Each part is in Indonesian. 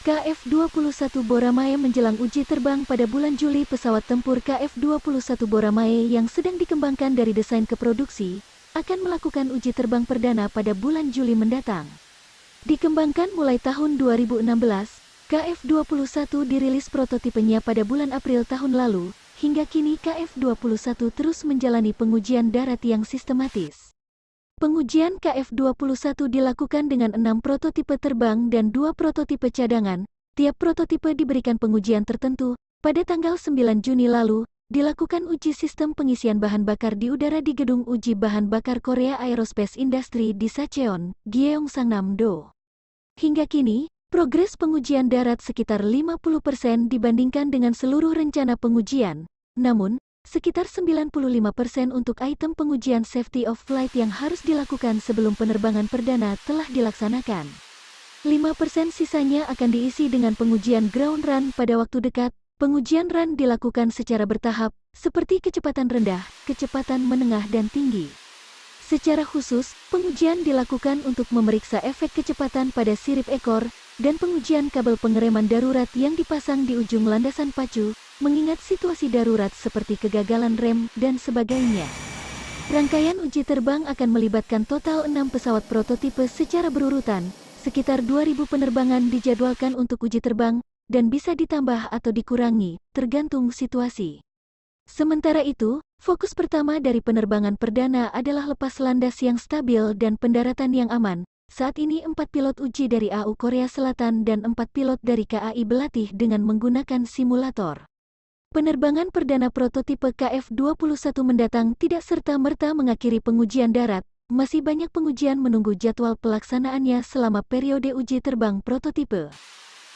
KF-21 Boramae menjelang uji terbang pada bulan Juli. Pesawat tempur KF-21 Boramae yang sedang dikembangkan dari desain ke produksi akan melakukan uji terbang perdana pada bulan Juli mendatang. Dikembangkan mulai tahun 2016, KF-21 dirilis prototipenya pada bulan April tahun lalu. Hingga kini KF-21 terus menjalani pengujian darat yang sistematis. Pengujian KF-21 dilakukan dengan 6 prototipe terbang dan 2 prototipe cadangan. Tiap prototipe diberikan pengujian tertentu. Pada tanggal 9 Juni lalu, dilakukan uji sistem pengisian bahan bakar di udara di Gedung Uji Bahan Bakar Korea Aerospace Industry di Sacheon, Gyeongsangnam-do. Hingga kini, progres pengujian darat sekitar 50% dibandingkan dengan seluruh rencana pengujian. Namun, sekitar 95% untuk item pengujian safety of flight yang harus dilakukan sebelum penerbangan perdana telah dilaksanakan. 5% sisanya akan diisi dengan pengujian ground run pada waktu dekat. Pengujian run dilakukan secara bertahap, seperti kecepatan rendah, kecepatan menengah dan tinggi. Secara khusus, pengujian dilakukan untuk memeriksa efek kecepatan pada sirip ekor, dan pengujian kabel pengereman darurat yang dipasang di ujung landasan pacu, mengingat situasi darurat seperti kegagalan rem dan sebagainya. Rangkaian uji terbang akan melibatkan total 6 pesawat prototipe secara berurutan. Sekitar 2.000 penerbangan dijadwalkan untuk uji terbang, dan bisa ditambah atau dikurangi, tergantung situasi. Sementara itu, fokus pertama dari penerbangan perdana adalah lepas landas yang stabil dan pendaratan yang aman. Saat ini 4 pilot uji dari AU Korea Selatan dan 4 pilot dari KAI berlatih dengan menggunakan simulator. Penerbangan perdana prototipe KF-21 mendatang tidak serta-merta mengakhiri pengujian darat. Masih banyak pengujian menunggu jadwal pelaksanaannya selama periode uji terbang prototipe.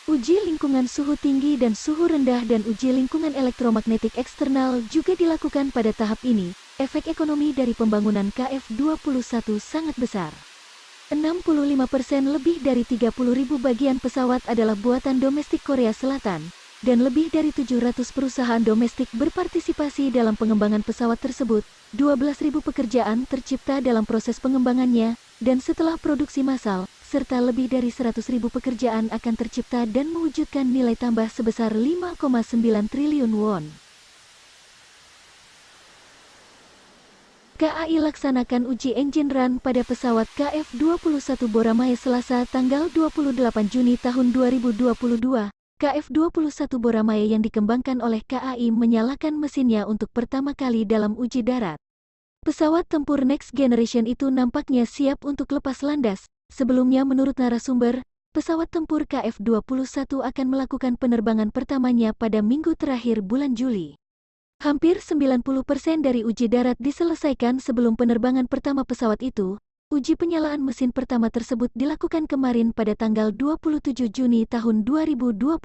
Uji lingkungan suhu tinggi dan suhu rendah dan uji lingkungan elektromagnetik eksternal juga dilakukan pada tahap ini. Efek ekonomi dari pembangunan KF-21 sangat besar. 65% lebih dari 30.000 bagian pesawat adalah buatan domestik Korea Selatan, dan lebih dari 700 perusahaan domestik berpartisipasi dalam pengembangan pesawat tersebut. 12.000 pekerjaan tercipta dalam proses pengembangannya, dan setelah produksi massal, serta lebih dari 100.000 pekerjaan akan tercipta dan mewujudkan nilai tambah sebesar 5,9 triliun won. KAI laksanakan uji engine run pada pesawat KF-21 Boramae Selasa tanggal 28 Juni tahun 2022. KF-21 Boramae yang dikembangkan oleh KAI menyalakan mesinnya untuk pertama kali dalam uji darat. Pesawat tempur Next Generation itu nampaknya siap untuk lepas landas. Sebelumnya menurut narasumber, pesawat tempur KF-21 akan melakukan penerbangan pertamanya pada minggu terakhir bulan Juli. Hampir 90% dari uji darat diselesaikan sebelum penerbangan pertama pesawat itu. Uji penyalaan mesin pertama tersebut dilakukan kemarin pada tanggal 27 Juni tahun 2022.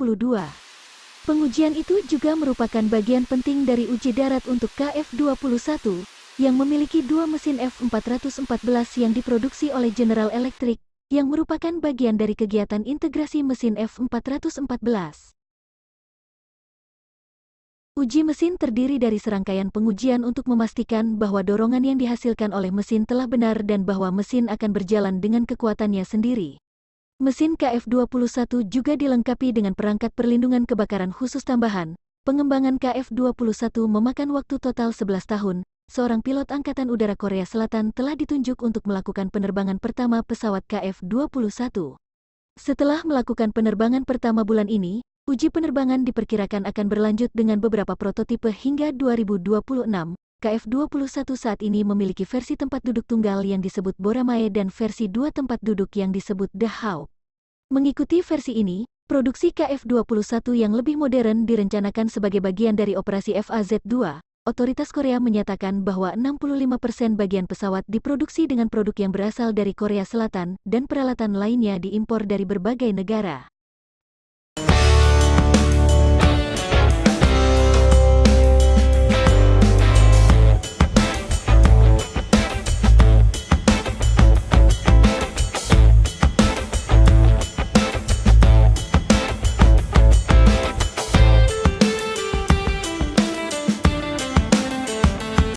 Pengujian itu juga merupakan bagian penting dari uji darat untuk KF-21, yang memiliki 2 mesin F414 yang diproduksi oleh General Electric, yang merupakan bagian dari kegiatan integrasi mesin F414. Uji mesin terdiri dari serangkaian pengujian untuk memastikan bahwa dorongan yang dihasilkan oleh mesin telah benar dan bahwa mesin akan berjalan dengan kekuatannya sendiri. Mesin KF-21 juga dilengkapi dengan perangkat perlindungan kebakaran khusus tambahan. Pengembangan KF-21 memakan waktu total 11 tahun. Seorang pilot Angkatan Udara Korea Selatan telah ditunjuk untuk melakukan penerbangan pertama pesawat KF-21. Setelah melakukan penerbangan pertama bulan ini, uji penerbangan diperkirakan akan berlanjut dengan beberapa prototipe hingga 2026. KF-21 saat ini memiliki versi tempat duduk tunggal yang disebut Boramae dan versi 2 tempat duduk yang disebut Dahau. Mengikuti versi ini, produksi KF-21 yang lebih modern direncanakan sebagai bagian dari operasi FAZ-2. Otoritas Korea menyatakan bahwa 65% bagian pesawat diproduksi dengan produk yang berasal dari Korea Selatan dan peralatan lainnya diimpor dari berbagai negara.